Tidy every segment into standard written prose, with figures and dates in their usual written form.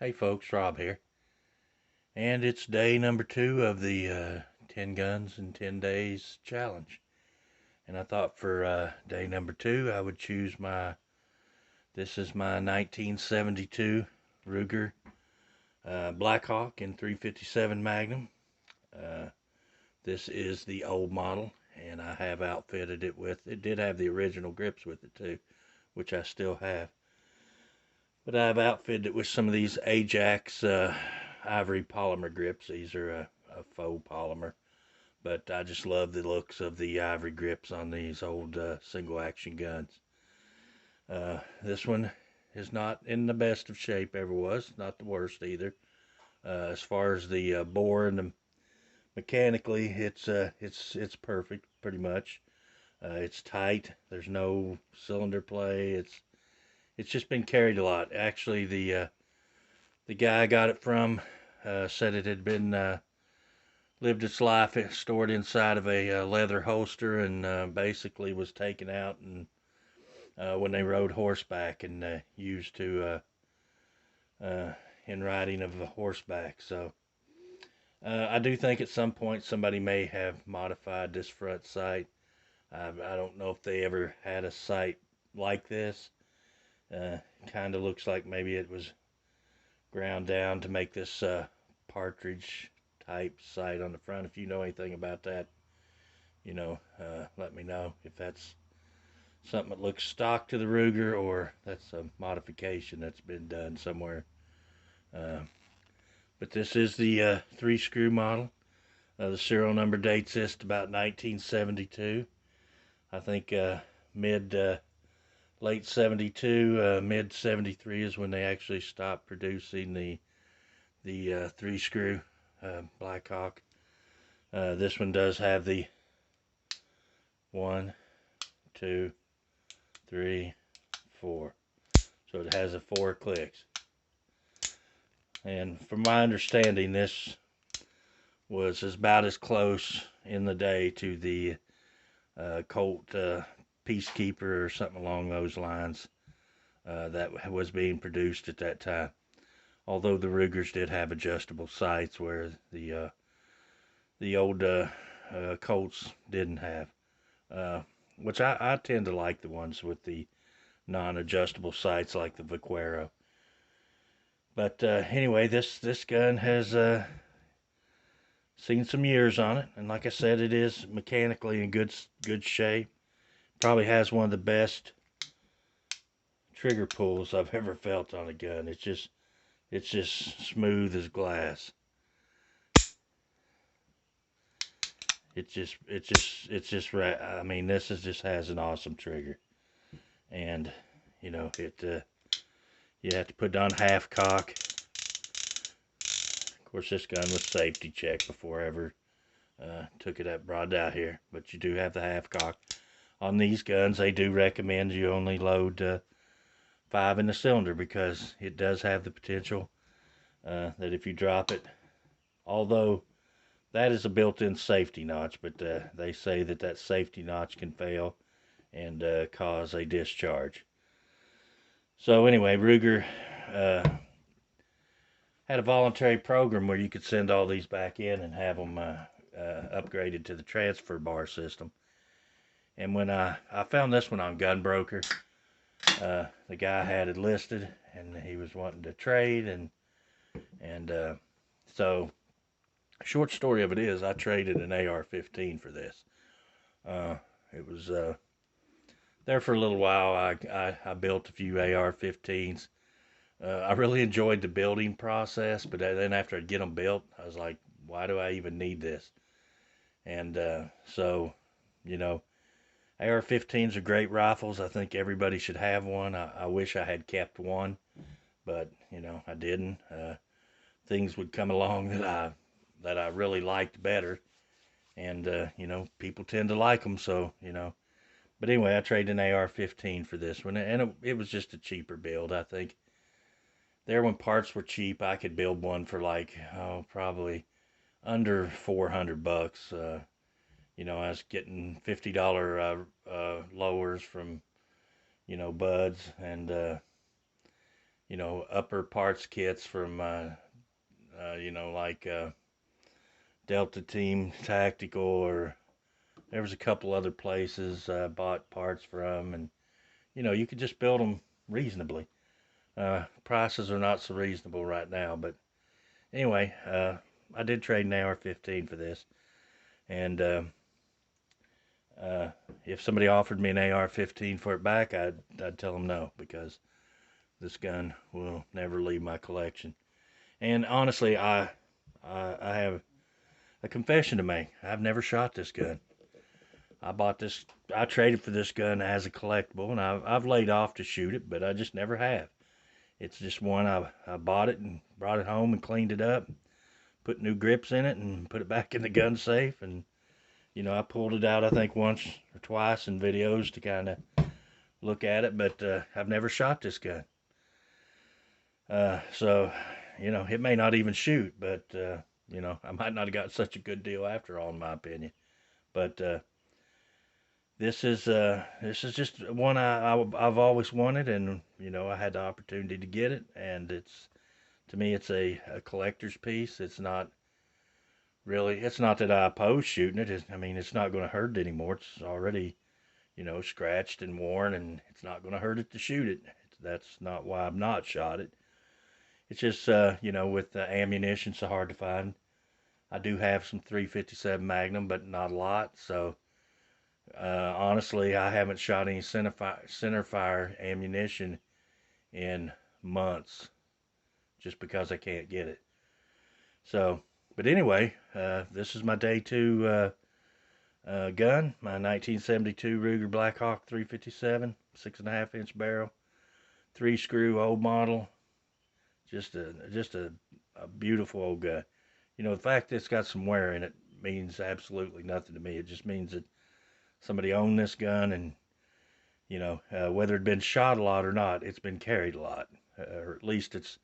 Hey folks, Rob here. And it's day number 2 of the 10 Guns in 10 Days challenge. And I thought for day number 2 I would choose this is my 1972 Ruger Blackhawk in 357 Magnum. Uh, this is the old model, and I have outfitted it did have the original grips with it too, which I still have. But I've outfitted it with some of these Ajax ivory polymer grips. These are a faux polymer, but I just love the looks of the ivory grips on these old single action guns. This one is not in the best of shape ever was, not the worst either. As far as the bore and the mechanically, it's perfect pretty much. It's tight. There's no cylinder play. It's just been carried a lot. Actually, the guy I got it from said it had been lived its life stored inside of a leather holster, and basically was taken out and when they rode horseback and used to in riding of a horseback. So I do think at some point somebody may have modified this front sight. I don't know if they ever had a sight like this. Kind of looks like maybe it was ground down to make this partridge type sight on the front. If you know anything about that, let me know if that's something that looks stock to the Ruger or that's a modification that's been done somewhere. Uh, but this is the 3-screw model. The serial number dates this to about 1972. I think mid late 72, mid 73 is when they actually stopped producing the 3-screw Blackhawk. This one does have the 1, 2, 3, 4. So it has 4 clicks. And from my understanding, this was about as close in the day to the Colt Peacekeeper or something along those lines that was being produced at that time. Although the Rugers did have adjustable sights where the old Colts didn't have, which I tend to like the ones with the non-adjustable sights like the Vaquero. But anyway, this gun has seen some years on it, and like I said, it is mechanically in good shape. Probably has one of the best trigger pulls I've ever felt on a gun. It's just smooth as glass. Right. I mean, just has an awesome trigger, and you have to put on half cock. Of course, this gun was safety checked before I ever took it brought out here. But you do have the half cock on these guns. They do recommend you only load 5 in the cylinder because it does have the potential that if you drop it, although that is a built-in safety notch, but they say that safety notch can fail and cause a discharge. So anyway, Ruger had a voluntary program where you could send all these back in and have them upgraded to the transfer bar system. And when I found this one on Gunbroker, the guy had it listed and he was wanting to trade, and so short story of it is I traded an AR-15 for this. It was there for a little while. I built a few AR-15s. I really enjoyed the building process, but then after I get them built, I was like, why do I even need this? And so, you know, AR-15s are great rifles. I think everybody should have one. I wish I had kept one, but I didn't. Things would come along that I really liked better, and people tend to like them, so. But anyway, I traded an AR-15 for this one, and it was just a cheaper build. I think there, when parts were cheap, I could build one for like, probably under $400. I was getting $50 lowers from, buds, and you know, upper parts kits from, you know, like Delta Team Tactical, or there was a couple other places I bought parts from, and you know, you could just build them reasonably. Prices are not so reasonable right now, but anyway, I did trade an AR-15 for this, and uh, if somebody offered me an AR-15 for it back, I'd tell them no, because this gun will never leave my collection. And honestly, I have a confession to make. I've never shot this gun. I bought this. I traded for this gun as a collectible, and I've laid off to shoot it, but I just never have. It's just one I bought it and brought it home and cleaned it up, put new grips in it, and put it back in the gun safe. And you know, I pulled it out I think once or twice in videos to kind of look at it, but I've never shot this gun. So you know, it may not even shoot, but you know, I might not have got such a good deal after all, in my opinion. But this is just one I've always wanted, and you know, I had the opportunity to get it, and it's, to me, it's a collector's piece. It's not really, it's not that I oppose shooting it. I mean, it's not going to hurt it anymore. It's already, you know, scratched and worn, and it's not going to hurt it to shoot it. That's not why I've not shot it. It's just, you know, with ammunition so hard to find. I do have some 357 Magnum, but not a lot. So honestly, I haven't shot any centerfire ammunition in months, just because I can't get it. So, but anyway, this is my day two gun, my 1972 Ruger Blackhawk 357, 6.5 inch barrel, 3 screw old model. Just a beautiful old gun. You know, the fact that it's got some wear in it means absolutely nothing to me. It just means that somebody owned this gun, and you know, whether it'd been shot a lot or not, it's been carried a lot, or at least it's.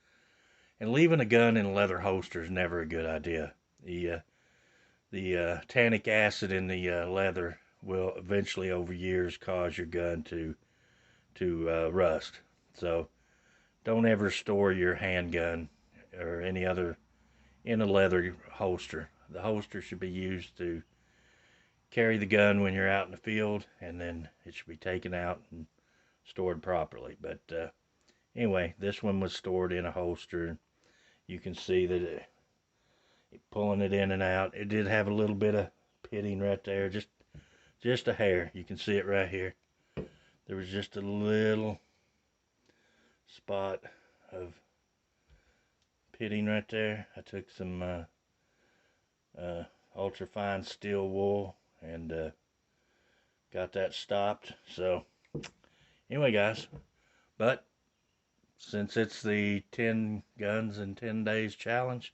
And leaving a gun in a leather holster is never a good idea. The tannic acid in the leather will eventually, over years, cause your gun to rust. So don't ever store your handgun or any other in a leather holster. The holster should be used to carry the gun when you're out in the field, and then it should be taken out and stored properly. But anyway, this one was stored in a holster. You can see that pulling it in and out. It did have a little bit of pitting right there, just a hair. You can see it right here. There was just a little spot of pitting right there. I took some ultra fine steel wool and got that stopped. So anyway, guys, but since it's the 10 guns in 10 days challenge,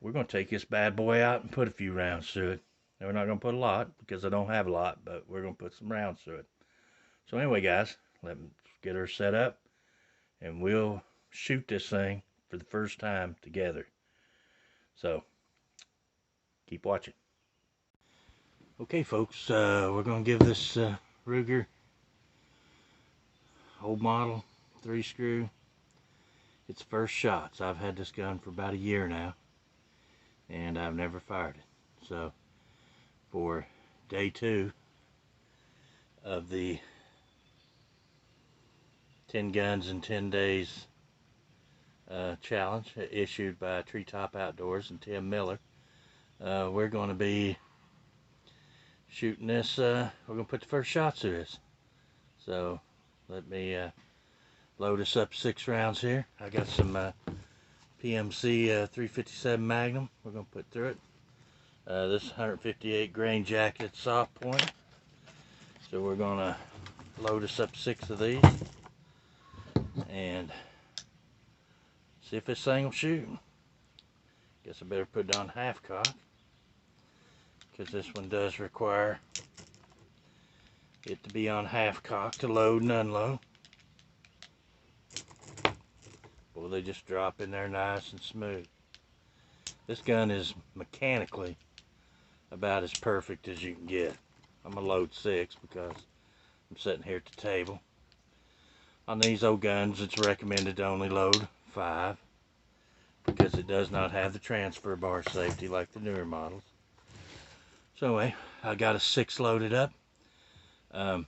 we're going to take this bad boy out and put a few rounds through it. And we're not going to put a lot because I don't have a lot, but we're going to put some rounds through it. So anyway, guys, let's get her set up, and we'll shoot this thing for the first time together. So keep watching. Okay, folks, we're going to give this Ruger old model 3-screw its first shots. I've had this gun for about a year now, and I've never fired it. So for day two of the 10 guns in 10 days challenge issued by Treetop Outdoors and Tim Miller, we're going to be shooting this. We're going to put the first shots through this. So let me load us up 6 rounds here. I got some PMC 357 Magnum we're going to put through it. This 158 grain jacket soft point. So we're going to load us up 6 of these and see if this thing will shoot. Guess I better put it on half cock, because this one does require it to be on half cock to load and unload. Boy, they just drop in there nice and smooth. This gun is mechanically about as perfect as you can get. I'm gonna load 6 because I'm sitting here at the table. On these old guns, it's recommended to only load 5 because it does not have the transfer bar safety like the newer models. So anyway, I got a 6 loaded up. We're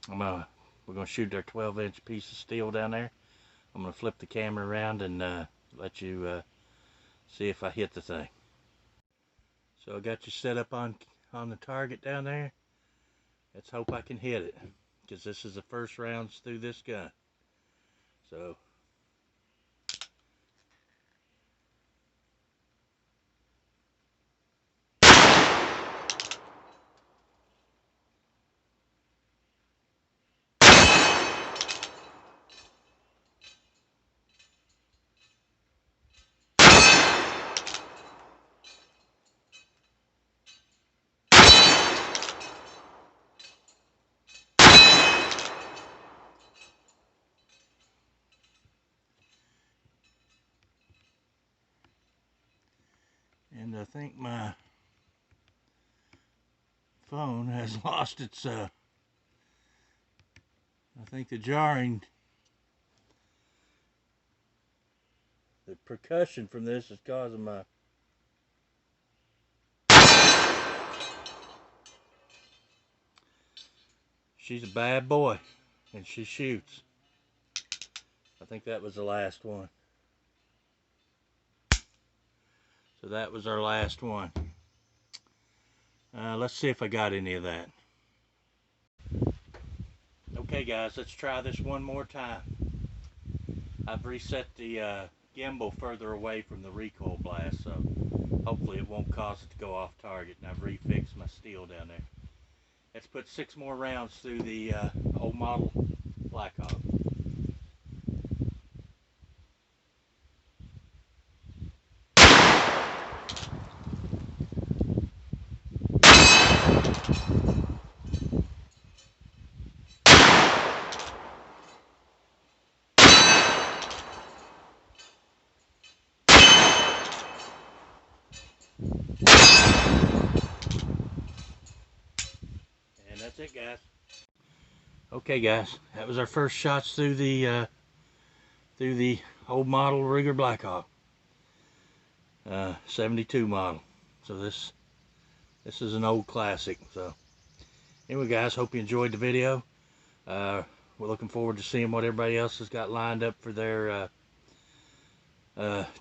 gonna shoot our 12-inch piece of steel down there. I'm gonna flip the camera around and let you see if I hit the thing. So I got you set up on the target down there. Let's hope I can hit it, because this is the first rounds through this gun. So and I think my phone has lost its I think the percussion from this is causing my she's a bad boy and she shoots. I think that was the last one. So that was our last one. Let's see if I got any of that. Okay guys, let's try this one more time. I've reset the gimbal further away from the recoil blast, so hopefully it won't cause it to go off target, and I've refixed my steel down there. Let's put 6 more rounds through the old model Blackhawk. And that's it, guys. Okay guys, that was our first shots through the old model Ruger Blackhawk, 72 model. So this is an old classic. So anyway guys, hope you enjoyed the video. We're looking forward to seeing what everybody else has got lined up for their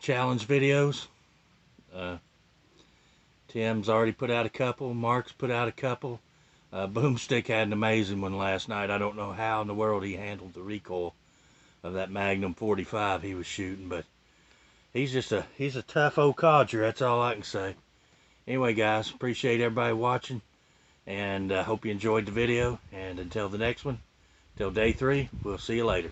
challenge videos. Tim's already put out a couple. Mark's put out a couple. Boomstick had an amazing one last night. I don't know how in the world he handled the recoil of that Magnum 45 he was shooting, but he's a tough old codger. That's all I can say. Anyway guys, appreciate everybody watching, and hope you enjoyed the video. And until the next one, till day 3, we'll see you later.